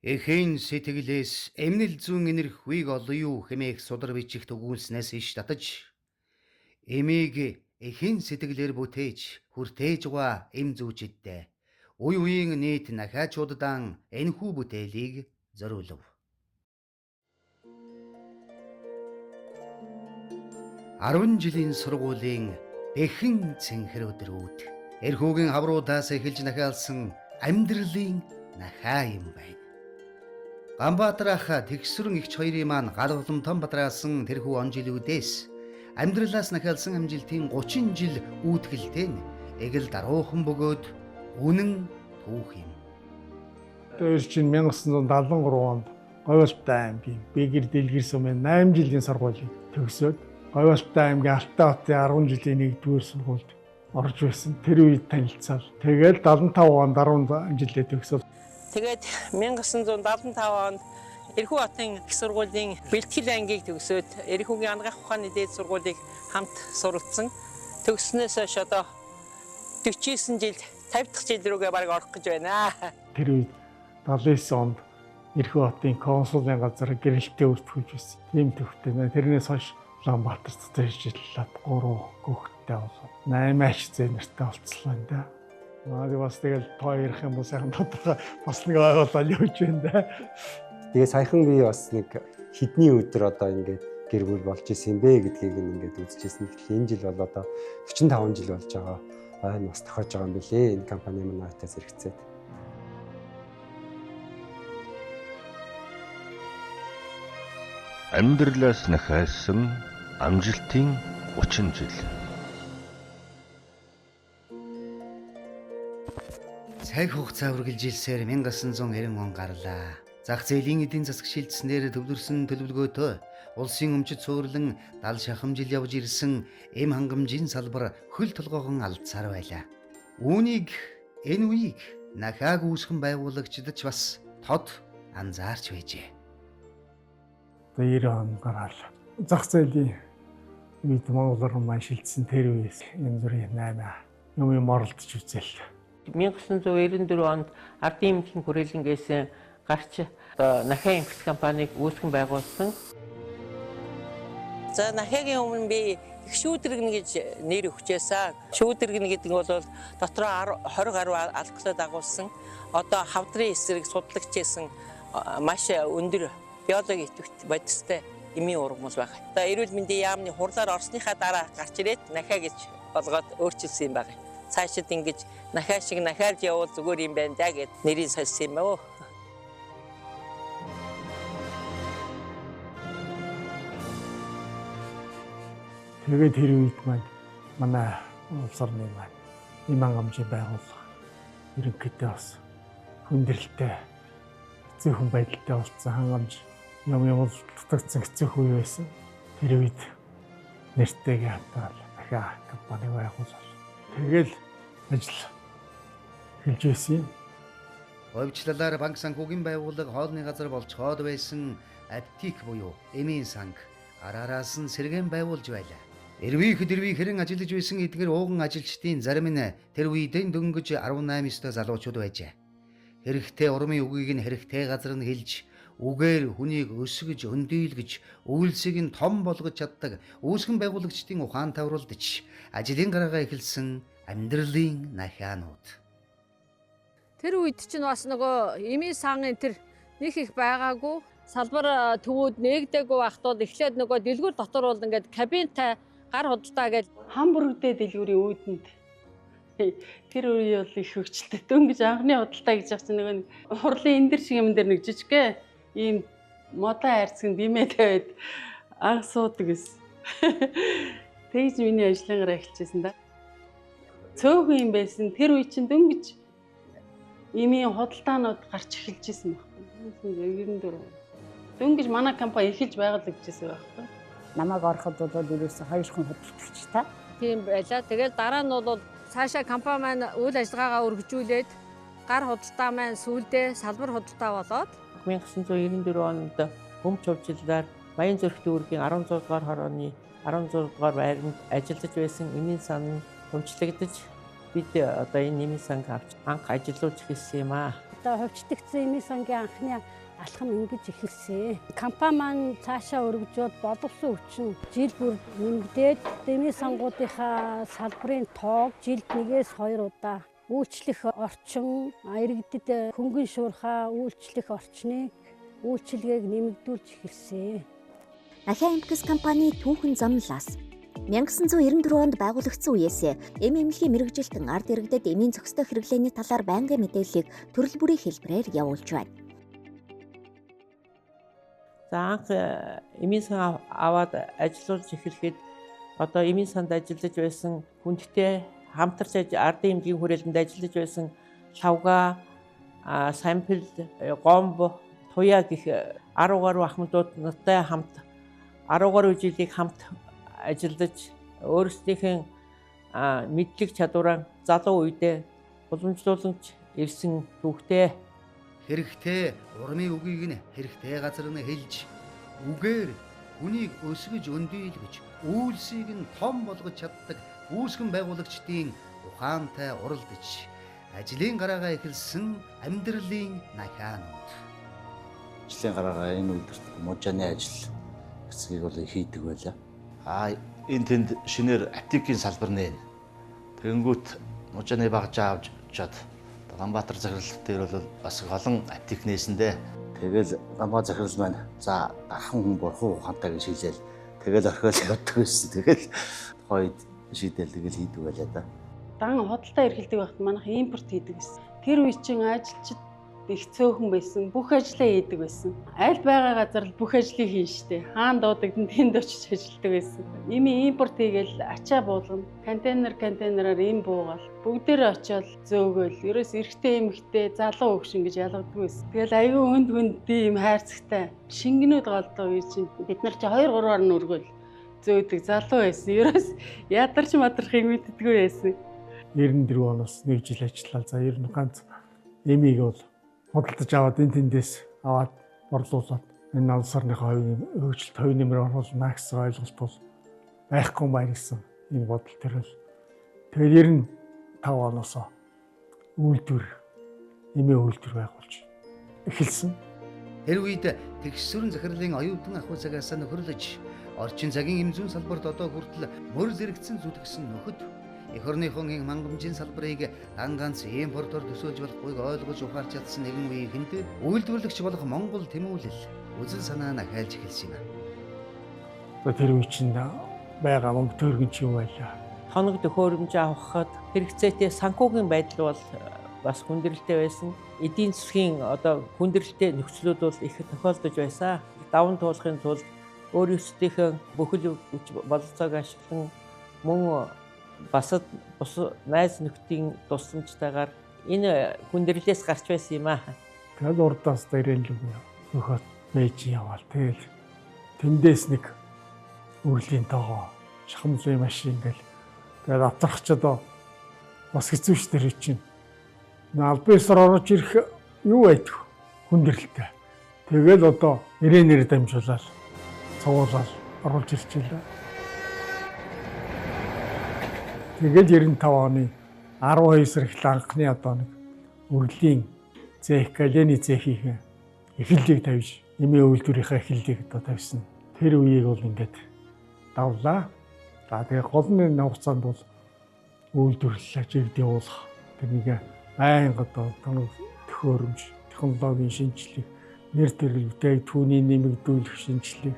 Эхийн сэтгэлээс эмнэл зүүн энерхүйг олон юу хэмээх судар бичих төгүүлснээс иш татаж эмийг эхийн сэтгэлээр бүтээж хүртээж байгаа эм зүүчидтэй үе үеийн нийт нахаачуудадан энэхүү бүтээлийг зориулв. 10 жилийн сургуулийн бэхэн цэнхэр өдрүүд эрхүүгийн хавруудаас эхэлж нахаалсан амьдралын нахаа юм байна. Ганбаатарах тэгсүрэн ихч хоёрын маань галгалам том бадраасан тэрхүү он жилүүдээс амьдралаас нахаалсан амжилтын 30 жил үүдгэлтэй нь эгэл даруухан бөгөөд үнэн түүх юм. Тэр чинь 1973 онд Говьалтай аймгийн Бэгэр дэлгэр сумын 8 жилийн сургуулийг төгсөөд Говьалтай аймгийн Алтай хотын 10 жилийн 1-р сургуульд орж байсан. Тэр үед танилцаад тэгээд 75 онд 10 жилээ төгсөөд тэгээд 1975 онд Энэхүү хотын их сургуулийн бэлтгэл ангийг төгсөөд Энэхүүгийн анагаах ухааны дээд сургуулийг хамт суралцсан. Төгснөөс хойш одоо 49 жил 50 дахь жил рүүгээ бараг орох гэж байна. Тэр үед 79 онд Энэхүү хотын консулын газар гэрэлтээ өртгөж байсан. Тийм төвхтэй байна. Тэрнээс хойш Улаанбаатарт ажиллаад 3 хүүхэдтэй болоод 8 аж зээнэртэй болцлоо энэ. Наади бас тэгэл тоо ярих юм бол сайхан тодорхой бас нэг ойлголоо явж байна да. Тэгээ саяхан би бас нэг хэдний өдөр одоо ингээд гэр бүл болж исэн юм бэ гэдгийг ингээд үзчихсэн. Тэгэхээр энэ жил бол одоо 45 жил болж байгаа. Энэ бас тохиож байгаа юм билээ. Энэ компани манайхаас хэрэгцээд. Амьдралаас нахаасан амжилтын 30 жил. Цаг хугацаа үргэлжилсээр 1990 он гарлаа. Зах зээлийн эдийн засаг шилжснээр төвлөрсөн төлөвлөгөөтэй улсын өмчит суурлан 70 шахам жил явж ирсэн эм хангамжийн салбар хөл толгоогон алдсаар байлаа. Үүнийг энэ үеийг нахааг үүсгэн байгуулагчдад ч бас тод анзаарч байжээ. 90 он гараад зах зээлийн үед Монгол руу маань шилжсэн тэр үеэс энэ зүрийн 8 юм оролдож үзэл. 1994 онд ардын эмнэлгийн хүрээлэнгээс гарч нахаа эмхлэх компанийг үүсгэн байгуулсан. За нахаагийн өмнө би их шүүдрэгнэ гэж нэр өгчээсэн. Шүүдрэгнэ гэдэг нь бол дотроо 20 гаруй алкоголд дагуулсан. Одоо хавдрын эсрэг судалгачээсэн маш өндөр биологи идэвхтэй бодистой эмийн ургамал байна. Одоо эрүүл мэндийн яамны хурлаар орсныхаа дараа гарч ирээд нахаа гэж болгоод өөрчилсөн юм байна. Цаашид ингэж нахаа шиг нахаарж явбал зүгээр юм байна да гэд нэрийг сольсон юм аа. Тэгээд тэр үед манай улс орны маань эм хангамжийн байгууллага ерөнхийдөө бас хүндрэлтэй хэцүүхэн байдалтай болсон хангамж юм дутагдсан хэцүүх үе байсан. Тэр үед нэртэйгээ хатаал нахаа компани байгуулсан. Тэгэл ажил эхэлж байсан юм. Хувьчлалаар банк санхүүгийн байгууллага хоолны газар болцоход байсан аптик буюу эмийн санг араараас нь сэргээн байгуулж байлаа. Дэрвийхэн ажиллаж байсан эдгээр ууган ажилчдын зарим нь тэр үедээ дөнгөж 18-9 залуучууд байжээ. Хэрэгтэй урмын үгийг нь хэрэгтэй газар нь хэлж, үгээр хүнийг өсгөж, өндийлгэж, үйлсийг нь том болгож чаддаг үүсгэн байгуулагчдын ухаан тавруулдаж, ажлын гараагаа эхэлсэн амьдралын нахаанууд. Тэр үед чинь бас нөгөө эмийн сангын тэр нэг их байгаагүй салбар төвүүд нээгдээгүй байхдаа эхлээд нөгөө дэлгүүр дотор бол ингээд кабинтай гар худалдаа гэж хам бүрэгдээ дэлгүүрийн үүдэнд тэр үе бол их хөвчлөлтэй. Дөнгөж анхны худалдаа гэж явсан нөгөө хурлын эндэр шиг юм дээр нэг жижигхэн ийм модон хайрцаг бимэтэй байд анх суудаг гэсэн. Тэгж миний ажлынгараа эхэлчихсэн да. Цөөхөн юм байсан. Тэр үе чинь дөнгөж эмийн худалдаанууд гарч эхэлж байсан байна. 94. Дөнгөж манай компани эхэлж байгуулагдчихсан байхгүй. Намайг ороход бол ерөөсөө 2 хүн хөдөлгөгчтэй. тийм байлаа. Тэгэл дараа нь бол цаашаа компани маань үйл ажиллагаагаа өргөжүүлээд гар худалдаа маань сүүлдээ салбар худалдаа болоод 1994 онд өмч хувьчлалаар Баян зүрх дүүргийн 16 дугаар хорооны 16 дугаар байранд ажиллаж байсан эмийн сан өмчлөгдөж бид одоо энэ эмийн санг авч анх ажиллаж эхэлсэн юм аа. одоо хувьчлагдсан эмийн сангийн анхны алхам ингэж эхэлсэн. Компани маань цаашаа өргөжөөд боловсон хүчин жил бүр нэмэгдээд эмийн сангуудынхаа салбарын тоог жилд 1-2 удаа үйлчлэх орчин, иргэдэд хөнгөн шуурхаа үйлчлэх орчныг үйлчилгээг нэмэгдүүлж эхэлсэн. Ахиа Эмпекс компани түүхэн замлаас 1994 онд байгуулагдсан үеэс эм эмнэлгийн мэргэжилтэн ард иргэдэд эмийн зохистой хэрэглээний талаар байнгын мэдээллийг төрөл бүрийн хэлбэрээр явуулж байна. За анх эмийн сан аваад ажиллуулж эхлэхэд одоо эмийн санд ажиллаж байсан хүндтэй хамтарч ардын эмнэлгийн хүрээлэнд ажиллаж байсан лавга, сампил, гомбо, туяа гэх 10 гаруй ахмадуудтай хамт 10 гаруй жилийг хамт ажиллаж өөрсдийнхээ мэдлэг чадвараа залуу үедээ уламжлуулж ирсэн түүхтэй. Хэрэгтэй урмын үгийг нь хэрэгтэй газар нь хэлж үгээр хүнийг өсгөж өндийлгөж үйлсийг нь том болгож чаддаг үүсгэн байгуулагчдын ухаантай уралдаж ажлын гараагаа эхэлсэн амьдралын нахаанууд. Ажлын гараагаа энэ үйлдвэрт мужааны ажил хэсгийг бол хийдэг байлаа. Энэ тэнд шинээр аптекийн салбар нээн. Тэгэнгүүт мужааны багж авч чад Ганбаатар захирал дээр бол бас олон аптек нээсэндээ тэгэл Ганбаатар захирал маань за ахын хүн бурхан ухаантай гэж хэлээл тэгэл орхиол явдаг байсан. Тэгэл хойд шийдэл тэгэл хийдэг байлаа да. Дан худалдаа эрхэлдэг байхад манайх импорт хийдэг гэсэн. Тэр үе чинь ажилчид их цөөхөн байсан. Бүх ажлаа хийдэг байсан. Аль байгаа газар л бүх ажлыг хийн штэ. Хаан дуудагдан тэнд очиж ажилладаг байсан. Ими импорт хийгээл ачаа буулгана. Контейнераар им буугаал. Бүгдээрээ очиод зөөгөөл. Ерөөс эрэгтэй эмэгтэй залуу хөгшин гэж ялгадаг байсан. Тэгэл аюу хүнд ийм хайрцагтай шингэнүүд голдоо үе чинь бид нар чи 2-3-аар нь өргөөл зөөдөг залуу байсан. Ерөөс ядарч мадрахыг мэддэггүй байсан. 94 оноос 1 жил ажиллаа. За ер нь ганц эмийг бол худалдаж аваад энэ тэндээс аваад борлуулаад энэ улс орныхоо хөгжилт хувь нэмэр оруулах макс ойлголт бол байхгүй байна гэсэн энэ бодол төрөл. Тэгээд 95 оноос үйлдвэр эмээ үйлдвэр байгуулж эхэлсэн. Тэр үед тэгш сүрэн захирлын оюутан ахуй цагаас нөхөрлөж орчин цагийн эм зүүн салбарт одоо хүртэл мөр зэрэгцэн зүтгэсэн нөхөд эх орныхон мангамжийн салбарыг ганц импортоор төсөөлж болохгүйг ойлгож ухаарч чадсан нэгэн үеийнхэнд үйлдвэрлэгч болох Монгол тэмүүлэл үзэл санаа нь ахайлж эхэлсэн юм. Тэр үе чинь байгаа мөнгө төргөн ч юм байлаа. Хоног төхөөрөмж авахад хэрэгцээтэй санхүүгийн байдал бол бас хүндрэлтэй байсан. Эдийн засгийн одоо хүндрэлтэй нөхцлүүд бол их тохиолдож байсан. Даван туулахын тулд өөрөөсдийнхөө бүхэл хүч бололцоог ашиглан мөн бус найз нөхдийн тусламжтайгаар энэ хүндрэлээс гарч байсан юм аа. Тэгээд урдаас дээрэн л нөхөд байж яваал. Тэгэл тэндээс нэг үрлийн тоогоо шахамлын машин гэл тэгээд авчрах ч одоо бас хэцүү ш тэр чинь. Албаасаар орж ирэх юу байдг хүндрэлтэй. Тэгэл одоо ирээнээр дамжуулаад цугуулаад оруулж ирчихлээ. Тэгээд 95 оны 12 сар эхлэн анхны одоо нэг үрлийн зээх галени зээхийн эхлэлийг тавьж эмээ үйлдвэрийнхээ эхлэлийг одоо тавьсан. Тэр үеийг бол ингээд давлаа. За тэгээд гол нь хугацаанд бол үйлдвэрлэлээ чигдээ уулах тэрнийг байнга одоо төхөөрөмж, технологийн шинжилгээ, нэр төрөлтэй түүний нэмэгдүүлэх шинжилгээ,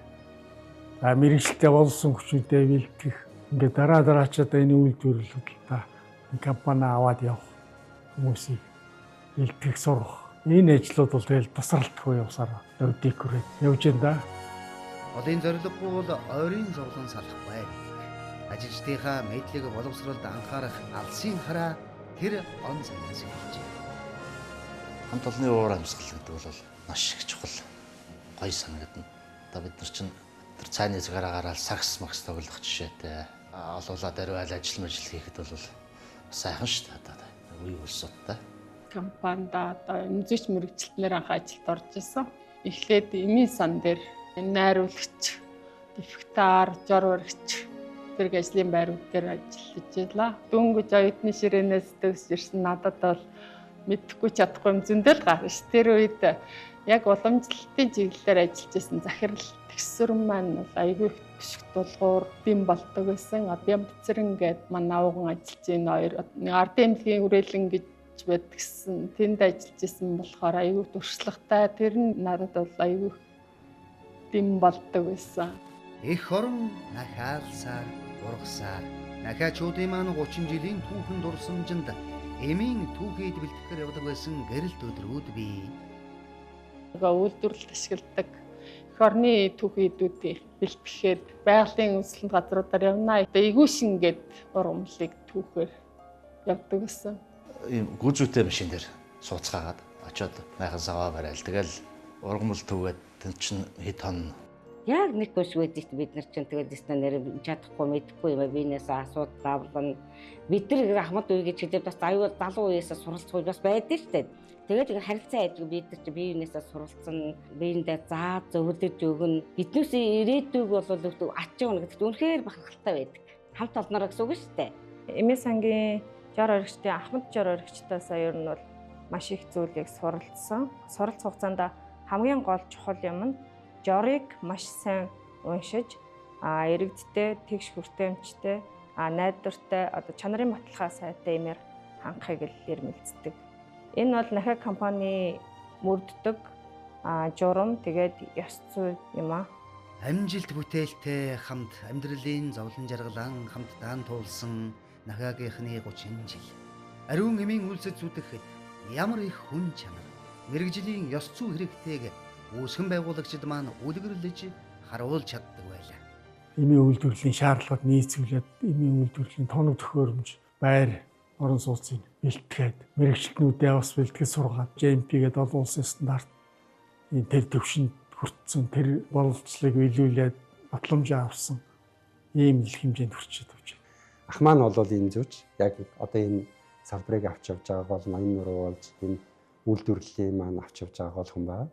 мэрэгчлээ болсон хүчтэй бэлтгэх ингээд дараачаад энэ үйлдвэрлэлүүдээ компани аваад явах хүмүүсийг бэлтгэх сурах. Энэ ажлууд бол тэгэл тасралтгүй явсаар өвдөг хүрээд явж байна да. Одын зорилгогүй бол ойрын зовлон салахгүй. Ажилчдынхаа мэдлэг боловсролд анхаарах алсын хараа тэр он цагаас эхэлжээ. Хамт олонны уур амьсгал гэдэг бол маш их чухал гоё санагдана. Одоо бид нар чинь тэр цайны цагаараа гараад сакс макс тоглох жишээтэй олуулаад ариу ажил хийхэд бол сайхан шүү дээ. Одоо үе улсуудтай. Компанид одоо эмзэгч мэрэгчлэлээр анх ажилд орж исэн. Эхлээд эмийн сан дээр найруулагч, дефектар, жор баригч зэрэг ажлын байрууд дээр ажиллаж байлаа. Дөнгөж оюутны ширээнээс төгсж ирсэн надад бол мэдхгүй чадахгүй юм зөндөл гарна ш. Тэр үед яг уламжлалтын чиглэлээр ажиллаж байсан захирал тэгсүрэн маань бол айгүй их бишг дулгуур бим болдог байсан. Бям бицэрэн гээд манай авган ажиллаж энэ хоёр ард эмнэлгийн хүрээлэн гэж байдаг гэсэн тэнд ажиллаж исэн болохоор айгүй туршлагатай. Тэр нь надад бол айгүй бим болдог байсан. Эх орон нахаалсаар ургасаар нахаачуудын маань 30 жилийн түүхэн дурсамжинд эмийн түүхийд бэлтгэхээр явдаг байсан гэрэлт өдрүүд бий. Үйлдвэрлэлд ашигладаг эх орны түүхийдүүдийг бэлтгэхэд байгалийн үндэслэн газруудаар явна. Игүүшин гээд ургамлыг түүхээр явдаг гэсэн. Ийм гүзүүтэй машин дээр сууцгаагаад очиод майхан саваа барайл. Тэгэл ургамал төвгээд тэн чин хэд хон яг нэг биш байдаг бид нар чинь тэгээд дэстэ нэр чадахгүй мэдэхгүй юм биенээс асуудал авлаа. Бид нар ахмад үе гэж хэлээд бас аюул залуу үеэс суралцах бас байдаг шүү дээ. Тэгээд харилцаа айдаг бид нар чи биенээсээ суралцсан, биендээ заа зөвлөж өгнө. Биднээс ирээдүйг бол ачаана гэдэгт үнэхээр бахархалтай байдаг. Хамт олноороо гэсэн үг шүү дээ. Эмээ сангийн жор оргичдын ахмад жор оргичтаасаа ер нь бол маш их зүйлийг суралцсан. Суралцах хугацаанд хамгийн гол чухал юм нь жорыг маш сайн уншиж, иргэдтэй, тэгш хүртээмжтэй, найдвартай, чанарын баталгаа сайтай эмээр хангахыг илэрмэлцдэг. Энэ бол Нахаа компани мөрддөг журам тэгээд ёс зүй юм аа. Амжилт бүтээлтэй хамт амьдралын зовлон жаргалан хамт даан туулсан Нахаагийнхны 30 жил. Ариун эмийн үйлсэд зүтгэхэд ямар их хүн чанар, мэрэгжлийн ёс зүй хэрэгтэйг үүсгэн байгуулагчид маань үлгэрлэж харуулж чаддаг байлаа. Эмийн үйлдвэрлэлийн шаардлагад нийцүүлээд эмийн үйлдвэрлэлийн тоног төхөөрөмж, байр, орон сууцыг бэлтгээд мэрэгчлэнүүдээ бас бэлтгэж сургаад GMP гэдэг олон улсын стандарт тэр төвшөнд хүртсэн тэр боловсролыг биелүүлээд батламж авсан ийм их хэмжээнд хүрчээд явж байна. Ах маань бол энэ зүүч яг одоо энэ салбарыг авч явж байгаа бол ноён нуруу болж энэ үйлдвэрлэлийн маань авч явж байгаа бол хүн байна.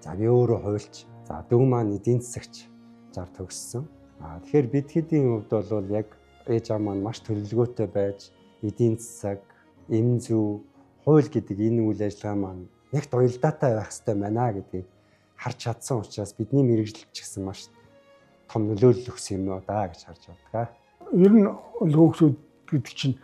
За би өөрөө хуульч. За дүү маань эдийн засагч зар төгссөн. Тэгэхээр бид хэдийн хувьд бол яг ээж аав маань маш төлөвлөгөөтэй байж эдийн засаг, эм зүй, хууль гэдэг энэ үйл ажиллагаа маань яг уялдаатай байх хэрэгтэй байна гэдгийг харж чадсан учраас бидний мэрэгжил ч гэсэн маш том нөлөөлөл өгсөн юм даа гэж харж байна. Ер нь хөөгчүүд гэдэг чинь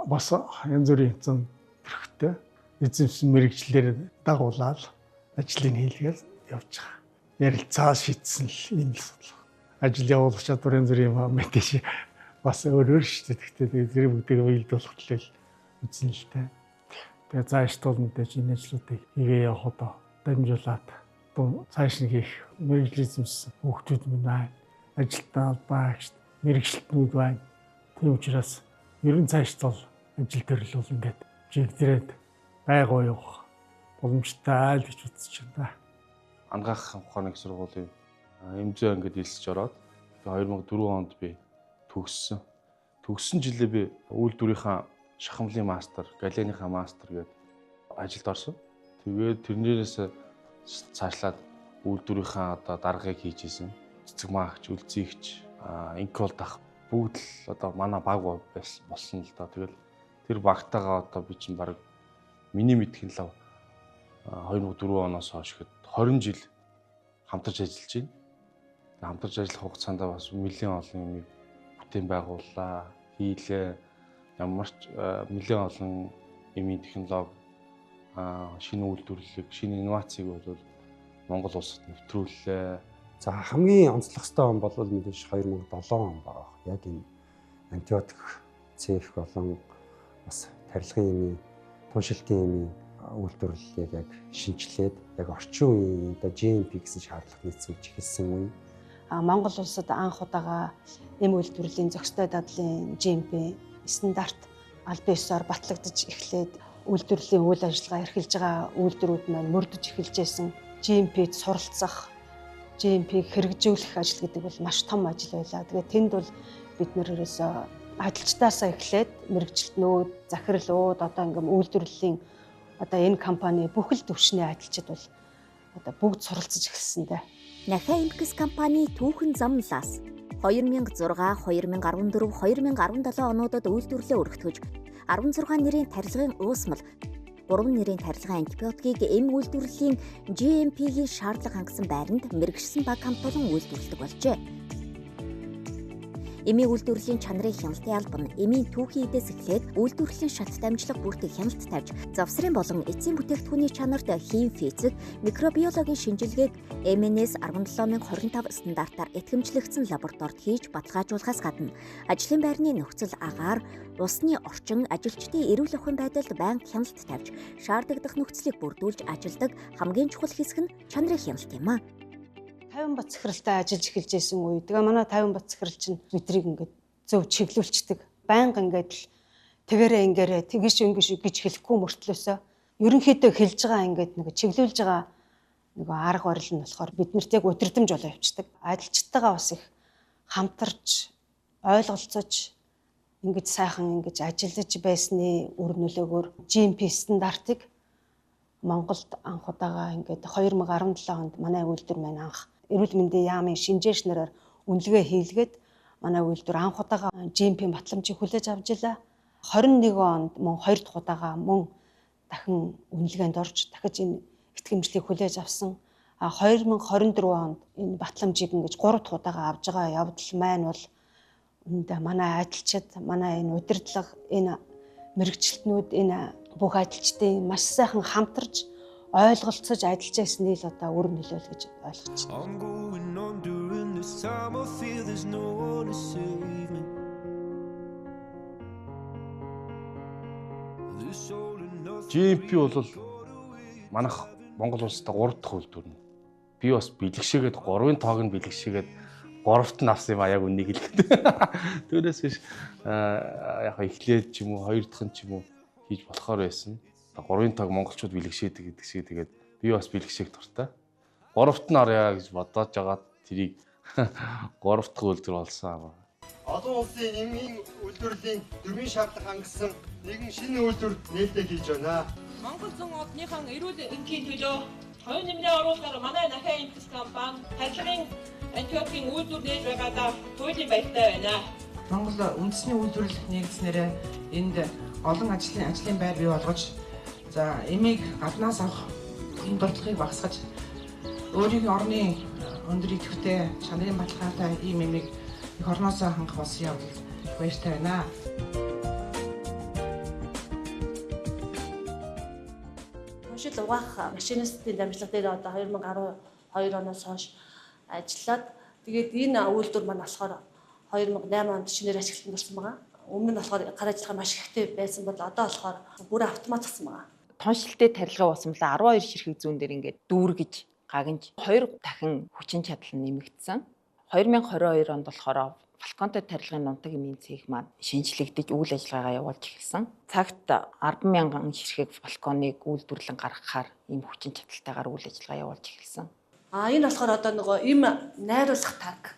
бас янз бүрийн зам хэрэгтэй. Эзэмсэн мэрэгчлэр дагуулаад ажлыг хийлгээл явж байгаа. Ярилцаа шийдсэн л юм л ажил явуулах чадвар янз бүрийн юм мэдээж бас өөр шүү дээ. Гэхдээ зэрэг бүгдийг уялдуулах төлөөл үзнэ л дээ. Тэгээ цааш тул мэдээж энэ ажлуудыг хийгээ явахад дамжуулаад цааш нь хийх мэрэгжил эзэмсэн хүүхдүүд минь ажилтнаа багш мэрэгчлэтнүүд байна. Тийм учраас ерөн цааш тул ажил төрөл бол ингээд жигдрээд байгуу явах боломжтой л гэж үзэж байна. Ангаах ухааны их сургуулийн эмзээ ангид элсэж ороод 2004 онд би төгссөн. Төгссөн жилээ би үйлдвэрийнхаа шахамлын мастер, галеныхаа мастер гээд ажилд орсон. Тэгээд тэрнээс цаашлаад үйлдвэрийнхаа одоо даргыг хийж исэн. Цэцэг маагч, үлзийгч, инкол дах бүгд л одоо манай баг болсон л доо. Тэгэл тэр багтаага одоо би чинь баг миний мэдхийн лав 2004 оноос хойш ихэд 20 жил хамтарч ажиллаж байна. Хамтарч ажиллах хугацаанд бас нэлээд олон юм бүтээн байгууллаа, хийлээ. Ямар ч нэлээд олон эмийн технологи, шинэ үйлдвэрлэлийг, шинэ инновацийг бол Монгол улсад нэвтрүүллээ. За хамгийн онцлох ёстой он бол мэдээж 2007 он байгаа. Яг энэ антибиотик цех болон бас тарилгын эмийн, туншилтын эмийн үйлдвэрлэлийг яг шинжилээд яг орчин үеийн одоо GMP гэсэн шаардлага нийцүүлж эхэлсэн үе. Монгол улсад анх удаага эм үйлдвэрлэлийн зохистой дадлын GMP стандарт аль биесээр батлагдаж эхлээд үйлдвэрлэлийн үйл ажиллагаа эрхэлж байгаа үйлдвэрүүд маань мөрдөж эхэлж байсан. GMP-д суралцах, GMP-г хэрэгжүүлэх ажил гэдэг бол маш том ажил байлаа. Тэгээд тэнд бол бид нэрээс ажилчдаасаа эхлээд мэрэгчлэтнүүд, захирлууд одоо ингээм үйлдвэрлэлийн одоо энэ компани бүхэл төвшний ажилчид бол одоо бүгд суралцж эхэлсэн дээ. Нахаа Имкс компани түүхэн замлаас 2006, 2014, 2017 онуудад үйлдвэрлэлээ өргөтгөж 16 нэрийн тарилгын уусмал гурван нэрийн тарилгын антибиотикийг эм үйлдвэрлэлийн GMP-ийн шаардлага хангасан байранд мэргэшсэн баг хамт олон үйлдвэрлэдэг болжээ. Эмийн үйлдвэрлэлийн чанарын хяналтын албан эмийн түүхийн эдээс эхлээд үйлдвэрлэлийн шат дамжлага бүртэг хяналт тавьж, завсрын болон эцсийн бүтээгдэхүүний чанарт хим физик, микробиологийн шинжилгээг MNS 17025 стандартаар итгэмжлэгдсэн лабораторид хийж баталгаажуулахаас гадна ажлын байрны нөхцөл агаар, усны орчин, ажилчдын эрүүл ахуйн байдалд байнга хяналт тавьж, шаардагдах нөхцөлийг бүрдүүлж ажилдаг хамгийн чухал хэсэг нь чанарын хяналт юм а. 50 бат захиралтай ажиллаж эхэлж байсан үе. Тэгээ манай 50 бат захирал чинь бидрийг ингээд зөв чиглүүлцдэг. Байнга ингээд л тэгээрээ ингээрээ тэгэж гэж хэлэхгүй мөртлөөсөө ерөнхийдөө хэлж байгаа ингээд нэг чиглүүлж байгаа нэг арга барил нь болохоор биднэрт яг өдөрдөмж болоо явцдаг. Ажилчтайгаа бас их хамтарч ойлголцож ингэж сайхан ингэж ажиллаж байсны үр нөлөөгөөр GMP стандартыг Монголд анх удаага ингээд 2017 онд манай үйлдвэр маань анх эрүүл мэндийн яамын шинжээчнэрээр үнэлгээ хийлгээд манай үйлдвэр анх удаага GMP батламжийг хүлээж авч илаа. 21 онд мөн 2 дахь удаага мөн дахин үнэлгээнд орж дахиж энэ итгэмжлэлийг хүлээж авсан. 2024 онд энэ батламжийг ингэж 3 дахь удаага авж байгаа явдал маань бол үүндээ манай ажилчид, манай энэ удирдлага, энэ мэрэгчлэтнүүд, энэ бүх ажилчдын маш сайхан хамтарч ойлголцож ажиллаж байсныг л одоо үр нөлөөл гэж ойлгож байна. GMP бол манайх Монгол улстай 3 дахь үйлдвэр нь. Би бас бэлгшээгээд 3-ын тоог нь бэлгшээгээд 3-т нь авсан юм а яг үнийг хэлэхэд. Түүнээс биш яг эхлээд ч юм уу 2 дахь нь ч юм уу хийж болохоор байсан. 3-ын тоог монголчууд бэлгшээдэг гэдэг шиг тэгээд би бас бэлгшээх дуртай. 3-т нь орё гэж бодож байгаа тэрийг 3 дахь үйлдвэр болсон. Олон улсын эмийн үйлдвэрлэлийн дөрвийн шаардлага хангасан нэгэн шинэ үйлдвэр нээлттэй хийж байна. Монгол зүүн одныхан эрүүл энгийн төлөө хоёрын нэмлээ оруулахаар манай Нахаа Эмпэс компани тарилгын антибиотикийн үйлдвэр нээж байгаадаа туйлын баяртай байна. Монгол үндэсний үйлдвэрлэл нэгдснээр энд олон ажлын байр бий болгож за эмийг гаднаас авах энэ дуртлагыг багасгаж өөрийн орны өндөр идэвхтэй чанарын баталгаатай ийм эмийг их орноосоо хангах болсон явдал баяртай байна. Уншил угаах машинистын дамжлага дээр одоо 2012 оноос хойш ажиллаад тэгээд энэ үйлдвэр маань болохоор 2008 онд шинээр ашиглалтанд орсон байгаа. Өмнө нь болохоор гар ажиллагаа маш ихтэй байсан бол одоо болохоор бүр автомат болсон байгаа. Тоншилтэй тарилга усамлаа 12 ширхэг зүүн дээр ингээд дүүргэж гагнж 2 дахин хүчин чадал нь нэмэгдсэн. 2022 онд болохоор Фалконтой тарилгын нунтаг эмийн цех маань шинжлэгдэж үйл ажиллагаагаа явуулж эхэлсэн. Цагт 10,000 ширхэг фалконыг үйлдвэрлэн гаргахаар ийм хүчин чадалтайгаар үйл ажиллагаа явуулж эхэлсэн. Энэ болохоор одоо нөгөө им найруулах таг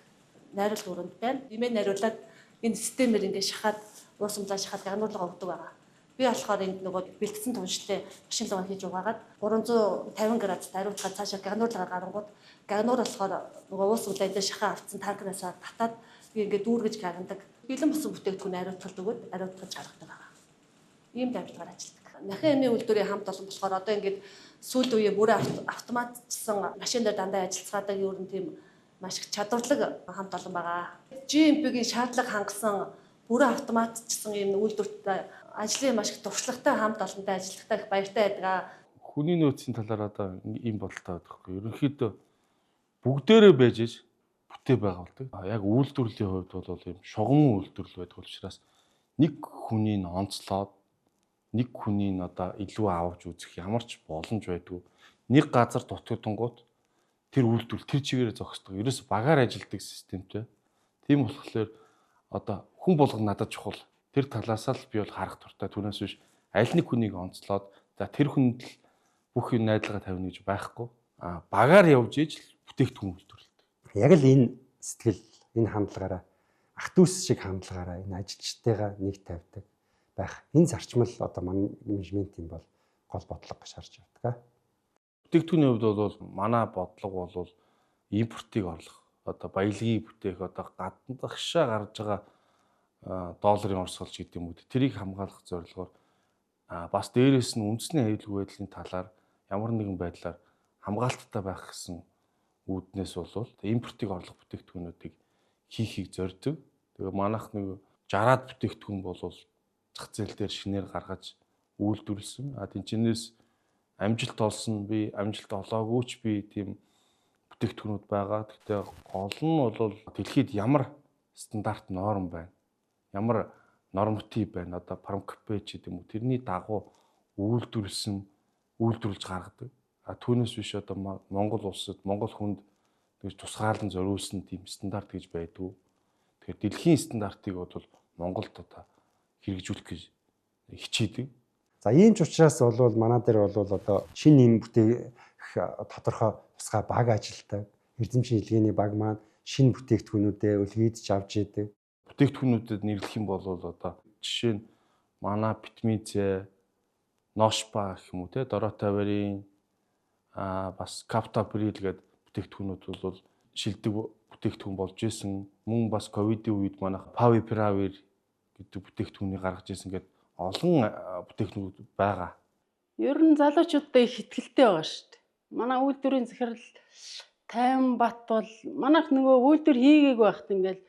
найруулах өрөнд байна. Имээ найруулад энэ системээр ингээд шахаад уусамлаа шахаад гянуулга өгдөг байгаа. Би болохоор энд нөгөө бэлтгэсэн туншлээ машинлогоо хийж угаагаад 350 градус хариуцаад цаашаа гянуулга гарангууд гянуур болохоор нөгөө уусамлаа энэ шахаа авцсан танкнаас татаад би ингээд дүүргэж гаргадаг. Бэлэн босон бүтээгдэхүүн хариуцалт өгөөд хариуцаж гаргадаг байгаа. Ийм дамжлагаар ажилладаг. Нахаа эмийн үйлдвэрийн хамт олон болохоор одоо ингээд сүүл үеийн бүрээ автоматжсан машин дээр дандаа ажиллацгаадаг ер нь тийм маш их чадварлаг хамт олон байгаа. GMP-гийн шаардлага хангасан бүрээ автоматжсан юм үйлдвэрт ажлын маш их туршлагатай хамт олонтой ажиллахтай их баяртай байдаг. Хүний нөөцийн талаар одоо ийм бодолтой байхгүй. Ерөнхийдөө бүгдээрээ байж бүтээ байгуулдаг. Яг үйлдвэрлэлийн хувьд бол ийм шугам үйлдвэрлэл байдаг учраас нэг хүнийг онцлоод нэг хүнийг одоо илүү авч үзэх ямар ч боломж байдгүй. Нэг газар дутагдангууд тэр үйлдвэрлэл тэр чигээрээ зогсдог. Ерөөс багаар ажилдаг системтэй. Тийм болохоор одоо хүн болгон надад чухал. Тэр талаас л би бол харах дуртай. Түүнээс биш аль нэг хүнийг онцлоод за тэр хүнд л бүх юм найдалгаа тавина гэж байхгүй. Багаар явж иж бүтээгдэхүүн үйлдвэрлэдэг. Яг л энэ сэтгэл, энэ хандлагаараа ах дүүс шиг хандлагаараа энэ ажилчтайгаа нэг тавьдаг байх. Энэ зарчмал одоо манай менежментийн бол гол бодлого гэж харж байна. Бүтээгдэхүүний хувьд бол манай бодлого бол импортыг орлох, одоо баялагийг бүтээх, одоо гадагшаа гарч байгаа долларын орсголч гэдэг юм уу. Тэрийг хамгаалах зорилгоор бас дээрээс нь үндэсний аюулгүй байдлын талаар ямар нэгэн байдлаар хамгаалттай байх гэсэн үүднээс бол импортыг орлох бүтээгдэхүүнүүдийг хийхийг зорддог. Тэгээ манайх нэг 60-аад бүтээгдэхүүн бол зах зээл дээр шинээр гаргаж үйлдвэрлэсэн. Тэнцэнээс амжилт олсон би, амжилт олоогүй ч би тийм бүтээгдэхүүнүүд байгаа. Гэхдээ гол нь бол дэлхийд ямар стандарт норм байна. Ямар норматив байна. Одоо Промкп ч гэдэг юм уу. Тэрний дагуу үйлдвэрлэж гаргадаг. Түүнээс биш одоо Монгол улсад Монгол хүнд гэж тусгаарлан зориулсан тийм стандарт гэж байдгүй. Тэгэхээр дэлхийн стандартыг бол Монголд одоо хэрэгжүүлэх гэж хичээдэг. За ийм ч учраас бол манай дээр бол одоо шинэ нэм бүтээх тодорхой тусгай баг ажилтдаг. Эрдэмчин хэлгээний баг маань шинэ бүтээгдэхүүнүүдэд үлгэдэж авч идэг. Бүтээгдэхүүнүүдэд нэрлэх юм бол одоо жишээ нь манай Битмизэ, Ношпа гэх юм уу те Доротой барийн бас Каптаприл гэдэг бүтээгдэхүүнүүд бол шилдэг бүтээгдэхүүн болж исэн. Мөн бас ковидын үед манайх Павипиравир гэдэг бүтээгдэхүүнийг гаргаж исэн гэдэг олон бүтээгдэхүүнүүд байгаа. Ер нь залуучуудаа их ихтгэлтэй байгаа шүү дээ. Манай үйлдвэрийн захирал Таймбат бол манайх нөгөө үйлдвэр хийгээгүй байхад ингээл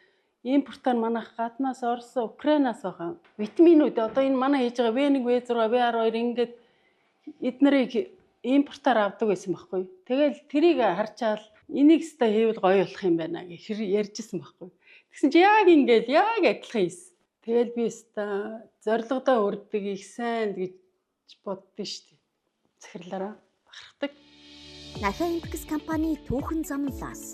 импортоор манайх гаднаас Орос, Украинаас байгаа. Витаминууд одоо энэ манай хийж байгаа V1, V6, V12 ингээд эднэрийг импортоор авдаг байсан байхгүй. Тэгэл тэрийг харчаал энийг өстой хийвэл гоё болох юм байна гэх ярьжсэн байхгүй. Тэгсэн чи яг ингээд яг адилхан хийсэн. Тэгэл би өстой зорилгодоо өрдөг их сайн гэж боддоо шүү дээ. Захирлаараа бахархдаг. Нахиа Импекс компани түүхэн замлаас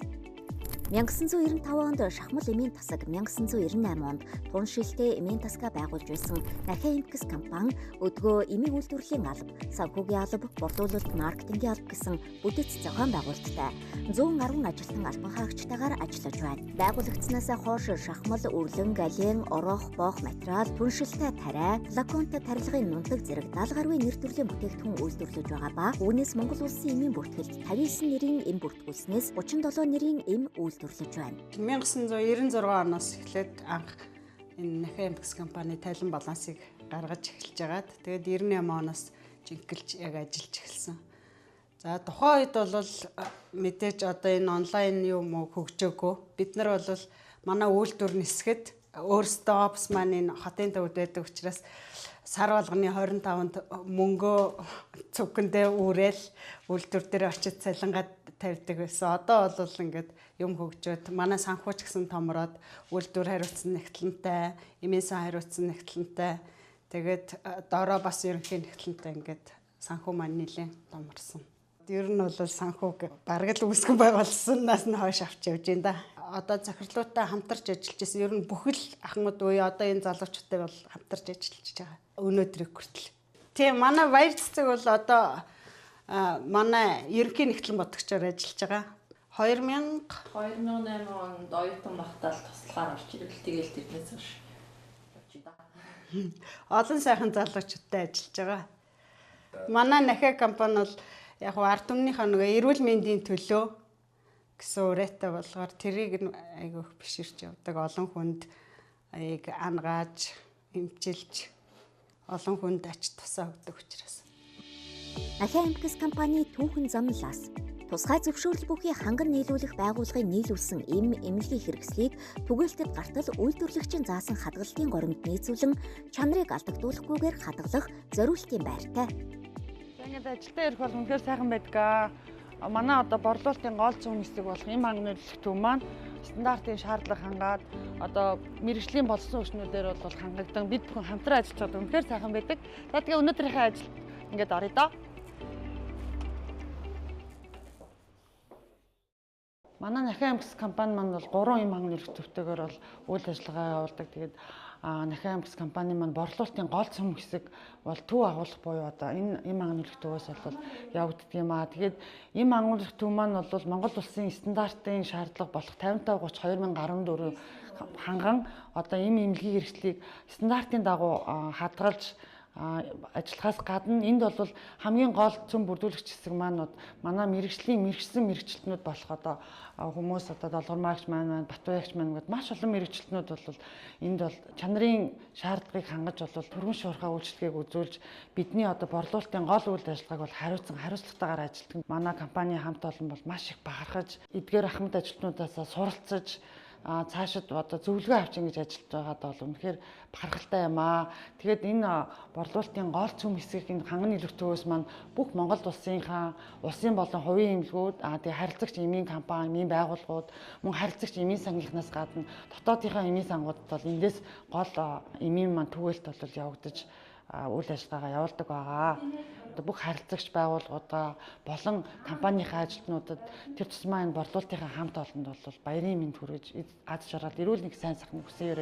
1995 онд шахмал эмийн тасаг 1998 онд тун шилтэй эмийн тасга байгуулж байсан Нахиа Импекс компани өдгөө эмийн үйлдвэрлэлийн алба, санхүүгийн алба, борлуулалт, маркетингийн алба гэсэн бүтэц зохион байгуулалттай 110 ажилтан албан хаагчтайгаар ажиллаж байна. Байгуулагдсанаас хойш шахмал, өрлөн, гален, орох, боох материал, тун шилтэй тариа, лаконтой тарилгын нунтаг зэрэг 70 гаруй нэр төрлийн бүтээгдэхүүн үйлдвэрлэж байгаа ба үүнээс Монгол улсын эмийн бүртгэлд 59 нэрийн эм бүртгүүлснээс 37 нэрийн эм үйлдвэрлэж байна. 1996 оноос эхлээд анх энэ Нахиа Импекс компани тайлан балансыг гаргаж эхэлж байгаад тэгээд 98 оноос жинхэлж яг ажиллаж эхэлсэн. За тухайн үед бол мэдээж одоо энэ онлайн юм уу хөгжөөгөө бид нар бол манай үйлдвэр нисгэд өөрсдөө офс маань энэ хотын төвд байдаг учраас сар болгоны 25-нд мөнгөө цүвхэндээ үүрэл үйлдвэр дээр очиж цалингаад тавьдаг байсан. Одоо бол ингээд юм хөгжөөд манай санхүүч гэсэн томроод үйлдвэр хариуцсан нэгтлэнтэй, эмийн сан хариуцсан нэгтлэнтэй, тэгээд доороо бас ерөнхий нэгтлэнтэй ингээд санхүү маань нэлээд томорсон. Ер нь бол санхүүг бараг л үүсгэн байгуулснаас нь хойш авч явж байна да. Одоо захирлуудтай хамтарч ажиллаж байсан. Ер нь бүхэл ахмад үе одоо энэ залуучуудтай бол хамтарч ажиллаж байгаа. Өнөөдрийг хүртэл. Тийм манай баяр цэцэг бол одоо манай ерөнхий нэгтлэн бодгчоор ажиллаж байгаа. 2008 онд оюутан багтаал туслахаар орж ирэл тэгэл тэрнээс хойш явж байна. Олон сайхан залуучуудтай ажиллаж байгаа. Манай Нахиа компани бол яг ард түмнийхээ нөгөө эрүүл мэндийн төлөө гэсэн үрээтэй болгоор тэрийг айгүй их биширч явдаг. Олон хүнд аяг ангааж, эмчилж, олон хүнд ач тусаа өгдөг учраас. Нахиа Импекс компани түүхэн замлаас тусгай зөвшөөрөл бүхий ханган нийлүүлэх байгууллагын нийлүүлсэн эмнэлгийн хэрэгслийг түгээлтэд гартал үйлдвэрлэгчийн заасан хадгалтын горимд нийцүүлэн чанарыг алдагдуулахгүйгээр хадгалах зориултын байртай. Ингээд ажилдаа ирэх бол үнэхээр сайхан байдаг. Манай одоо борлуулалтын гол зүүн хэсэг болох эм хангамжлах төв маань стандартын шаардлага хангаад одоо мэргэжлийн болсон хүчнүүдээр бол хангагдсан. Бид бүхэн хамтран ажиллаж байгаа үнэхээр сайхан байдаг. За тэгээ өнөөдрийнхээ ажил ингээд орё доо. Манай Нахиа Импекс компани маань бол 3 эм хангамжлах төвтэйгээр бол үйл ажиллагаа явуулдаг. Тэгээд Нахиа Импекс компани маань борлуулалтын гол цөм хэсэг бол төв агуулгах буюу одоо энэ эм хангамжлах төвөөс бол явагддаг юм аа. Тэгээд эм хангамжлах төв маань бол Монгол улсын стандартын шаардлага болох 5530/2014 ханган одоо эм эмнэлгийн хэрэгслийг стандартын дагуу хадгалж ажиллахаас гадна энд бол хамгийн гол цөм бүрдүүлэгч хэсэг маань манай мэрэгжлийн мэрэгсэн мэрэгчлэтнүүд болох одоо хүмүүс одоо долгормаагч маань Батбаягч маань гэдэг маш олон мэрэгчлэтнүүд бол энд бол чанарын шаардлагыг хангаж бол төргөн шуурхай үйлчлэгийг үзүүлж бидний одоо борлуулалтын гол үйл ажиллагааг бол хариуцлагатайгаар ажилладаг. Манай компани хамт олон бол маш их бахархаж эдгээр ахмад ажилтнуудаас суралцаж цаашид одоо зөвлөгөө авчин гэж ажиллаж байгаад бол үнэхээр бахархалтай юм аа. Тэгээд энэ борлуулалтын гол цөм хэсгийг энэ ханган нийлүүлэх төвөөс маань бүх Монгол улсын болон хувийн эмнэлгүүд тэгээд харилцагч эмийн компани, эмийн байгууллагууд, мөн харилцагч эмийн сангийнхнаас гадна дотоодынхаа эмийн сангуудад бол эндээс гол эмийн маань түгээлт бол явагдаж үйл ажиллагаагаа явуулдаг байгаа. Бүх харилцагч байгууллагуудаа болон компанийн ажилтнуудад тэр тусмаа энэ борлуулалтынхаа хамт олонд бол баярын мэнд хүргэж аз жаргал эрүүл нэг сайн сайхан хүсье.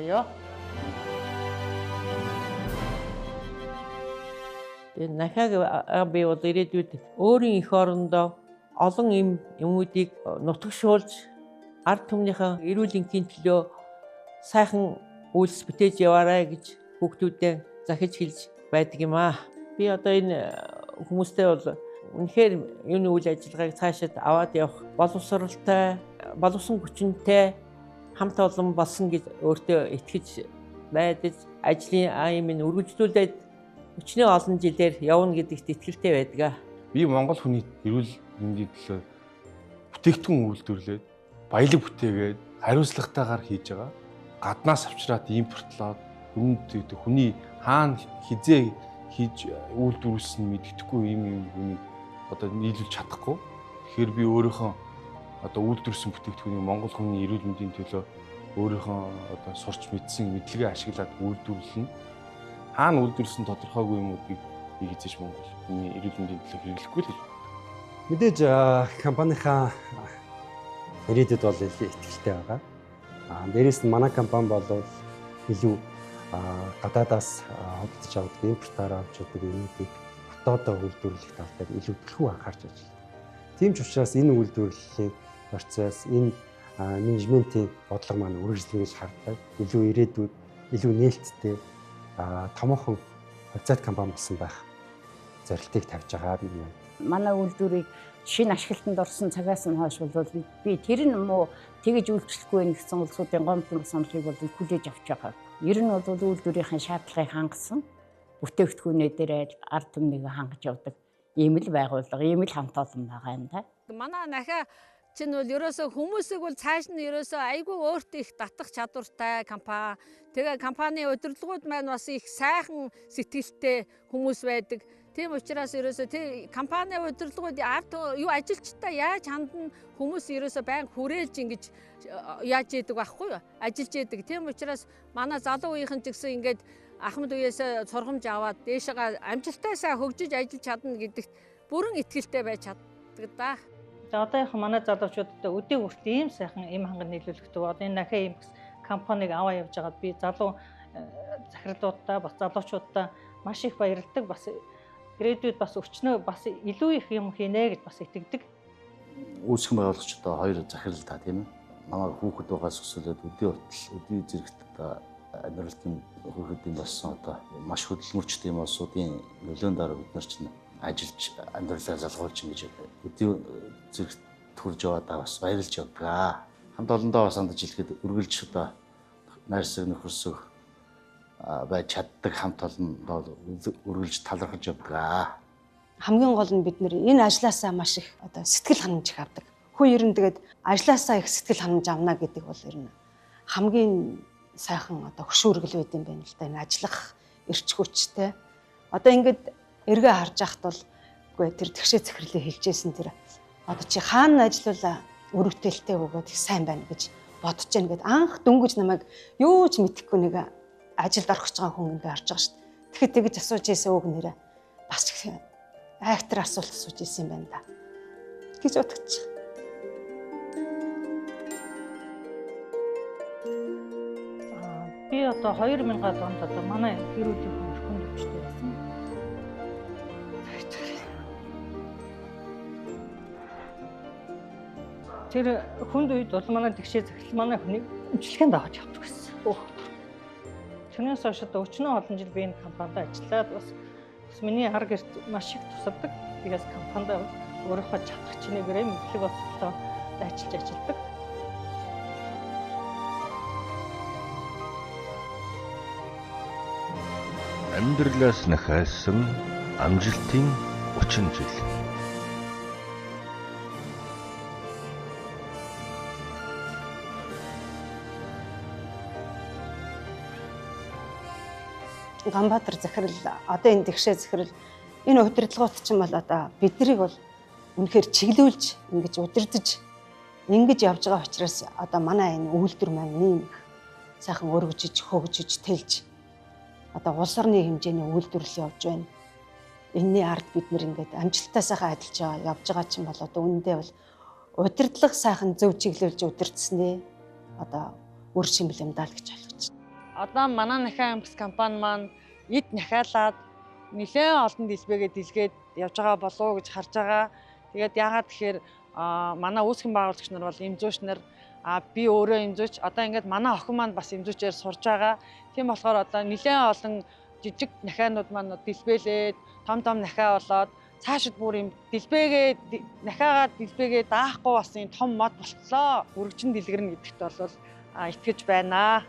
Нахаг би бол ирээдүйд өөрийн эх орондоо олон юмуудыг нутагшуулж ард түмнийхэн эрүүл энхийн төлөө сайхан үйлс бүтээж яваарай гэж хүүхдүүдэд захиж хэлж байдаг юм аа. Би одоо энэ хүмүүстэй бол үнэхээр юуны үйл ажиллагааг цаашид аваад явах боловсралтай, боловсон хүчинтэй хамт олон болсон гэж өөртөө итгэж найдаж ажлын аймыг үргэлжлүүлээд өчнөө олон жилээр явна гэдэгт итгэлтэй байдаг. Би Монгол хүний эрүүл мэндийн төлөө бүтээгдэхүүн үйлдвэрлээд баялаг бүтээгээд хариуцлагатайгаар хийж байгаа. Гаднаас авчираад импортлоод хүний хаана хизээ хийж үйлдвэрлэсэн мэддэхгүй юм хүний одоо нийлүүлж чадахгүй. Тэгэхээр би өөрийнхөө одоо үйлдвэрлэсэн бүтээгдэхүүнийг Монгол хүний эрүүл мэндийн төлөө өөрийнхөө одоо сурч мэдсэн мэдлэгээ ашиглаад үйлдвэрлэнэ. Хаана үйлдвэрлэсэн тодорхойгүй юмуудыг эзэж Монгол хүний эрүүл мэндийн төлөө хэрэглэхгүй л гэж байна. Мэдээж компанийнхаа ирээдүйд бол итгэлтэй байгаа. Дээрээс нь манай компани бол илүү гадаадаас худалдаж авдаг импортоор авч байгаа юмнуудыг дотоодоо үйлдвэрлэх тал дээр илүү төлхөө анхаарч ажилладаг. Тийм ч учраас энэ үйлдвэрлэлийн процесс, энэ менежментийн бодлого маань үргэлжлэнэ гэж харддаг. Илүү ирээдүйд илүү нээлттэй томоохон хувьцаат компани болсон байх зорилтыг тавьж байгаа би юм. Манай үйлдвэрийг шинэ ашиглалтанд орсон цагаас нь хойш бол би тэр нь муу тэгэж үйлчлэхгүй гэсэн улсуудын гомдлон саналыг бол хүлээж авч байгаа. Ер нь бол үйлдвэрийн шаардлагыг хангасан бүтээгдэхүүнээ дээр ард түмнийг хангаж явдаг ийм л байгууллага, ийм л хамт олон байгаа юм да. Манай нахаа чинь бол ерөөсөө хүмүүсийг бол цааш нь ерөөсөө айгүй өөртөө их татах чадвартай компани. Тэгээ компани удирдлагууд маань бас их сайхан сэтгэлтэй хүмүүс байдаг. Тийм учраас ерөөсөө тэр компани удирдлагууд ард юу ажилчтай яаж хандан хүмүүс ерөөсөө байн хүрээлж ингэж яаж яадаг байхгүй юу? Ажиллаж яадаг. Тийм учраас манай залуу үеийнхэн ч гэсэн ингээд ахмад үеэсээ сургамж аваад дээшээ амжилтаасаа хөгжиж ажиллаж чадна гэдэгт бүрэн итгэлтэй байж чаддаг да. За одооийнхан манай залуучуудад өдөө хүртэл ийм сайхан эм ханган нийлүүлэгдэв. Одоо энэ нахаа эм компаниг аваа явж байгаад би залуу захирлуудаа бас залуучуудаа маш их баярлдаг. Бас ирээдүйд бас өчнөө бас илүү их юм хийнэ гэж бас итгэдэг. Үүсгэн байгуулагчдаа хоёр захирал та тийм ээ. Намайг хүүхэд байгаас өсвөлээд өдөө хүртэл өдөө зэрэгт одоо амьдралтын хүүхэдийн болсон одоо маш хөдөлмөрчтэй юм улсуудын нөлөөнд дараа бид нар чинь ажиллаж амьдралаа залгуулж ингэж өдөө зэрэгт төрж яваад бас баярлж явдаг. Хамт олондоо бас сандж хэлэхэд үргэлж одоо найрсаг нөхөрсөг байж чаддаг хамт олон бол үргэлж талархаж явдаг. Хамгийн гол нь бид энэ ажлаасаа маш их одоо сэтгэл ханамж их авдаг. Хүн ер нь тэгээд ажлаасаа их сэтгэл ханамж авна гэдэг бол ер нь хамгийн сайхан одоо хөшүүргэл байд юм байна л да. Энэ ажиллах эрч хүчтэй. Одоо ингээд эргээ харж яхад бол үгүй тэр тэгшээ захирлыг хэлжсэн тэр одоо чи хаана ажиллавала өрөвдөлттэй бөгөөд их сайн байна гэж бодож гэн гэд анх дөнгөж намайг юу ч мэдэхгүй нэг ажилд орох гэж байгаа хүн ингээд харж байгаа шүү дээ. Тэгэхэд тэгж асууж ийсэн үг нэрээ бас айхтар асуулт асууж ийсэн юм байна да. Гэж бодож. Би одоо 2000 онд одоо манай гэр бүлийн хүн өвчтэй байсан. Тэр хүнд үед бол манай тэгшээ захирал манай хүнийг эмчилгээнд аваад явдаг гэсэн. Тэрнээс хойш одоо өчнөө олон жил би энэ компанид ажиллаад бас бас миний ар гэрт маш их тусалдаг. Тэгээс компанид өөрийнхөө чадах чинээгээр мэдлэг болцолтой ажилладаг. Амьдралаас нахайлсан амжилтын 30 жил. Ганбаатар захирал одоо энэ тэгшээ захирал энэ удирдлагууд ч юм бол одоо биднийг бол үнэхээр чиглүүлж ингэж удирдах ингэж явж байгаа учраас одоо манай энэ үйлдвэр маань ийм сайхан өргөжиж хөгжиж тэлж одоо улс орны хэмжээний үйлдвэрлэл явж байна. Энэний ард бид нэр ингээд амжилттай сайхан ажиллаж явж байгаа ч юм бол одоо үүндээ бол удирдлага сайхан зөв чиглүүлж удирдснээ одоо үр шимэл юм даа л гэж ойлгож байна. Одоо манай Нахиа аймагс компани маань эд нахиалаад нэлээд олон дэлбэгээ дэлгээд явж байгаа болов уу гэж харж байгаа. Тэгээд яагаад тэгэхээр манай үүсгэн байгуулагч нар бол эмзүүч нар би өөрөө эмзүүч одоо ингээд манай охин маань бас эмзүүчээр сурж байгаа. Тийм болохоор одоо нэлээд олон жижиг нахианууд маань дэлбэлээд том нахиа болоод цаашид бүр юм нахиагаа дэлбэгээ даахгүй бас юм том мод болтлоо. Үргэлжин дэлгэрнэ гэдэгт бол итгэж байна.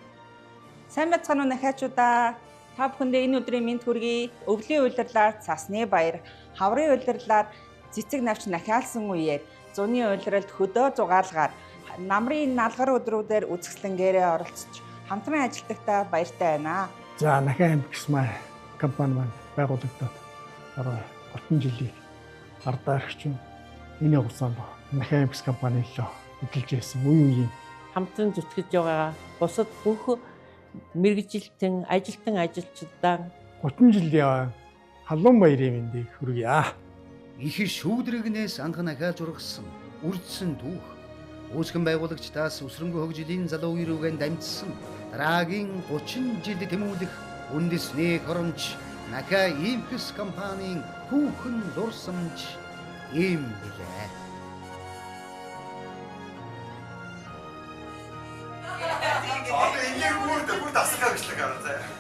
Сайн байцгаана уу нахиачудаа. Та бүхэндээ энэ өдрийн мэнд хүргэе. Өвлийн улирлаар цасны баяр, хаврын улирлаар цэцэг навч нахиалсан үеэр зуны улиралд хөдөө зугаалгаар намрын налгар өдрүүдээр үзэсгэлэнгээрээ оролцож хамтран ажилладахдаа баяртай байна. За Нахиа аймагс компани маань байгуулагдаад баруун 30 жилийн ардаарч энэ хугацаанд Нахиа аймагс компани лөө хөдөлж байсан үеийн хамтран зүтгэж байгаа бусад бүх мэргэжилтэн ажилчдаа 30 жилийн халуун баярын мэндийг хүргье. Их шүүдрэгнээс анх нахиалж ургасан үрдсэн түүх үүсгэн байгуулагчдаас өсрөнгөө хөгжлийн залуу үеэрүүгэн дамжсан дараагийн 30 жилд тэмүүлэх үндэсний коронч Нахиа аймагс компанийн хүүхэн дурсамж ийм билээ. Одоо энэ бүр дасгал ажиллаг арга заяа.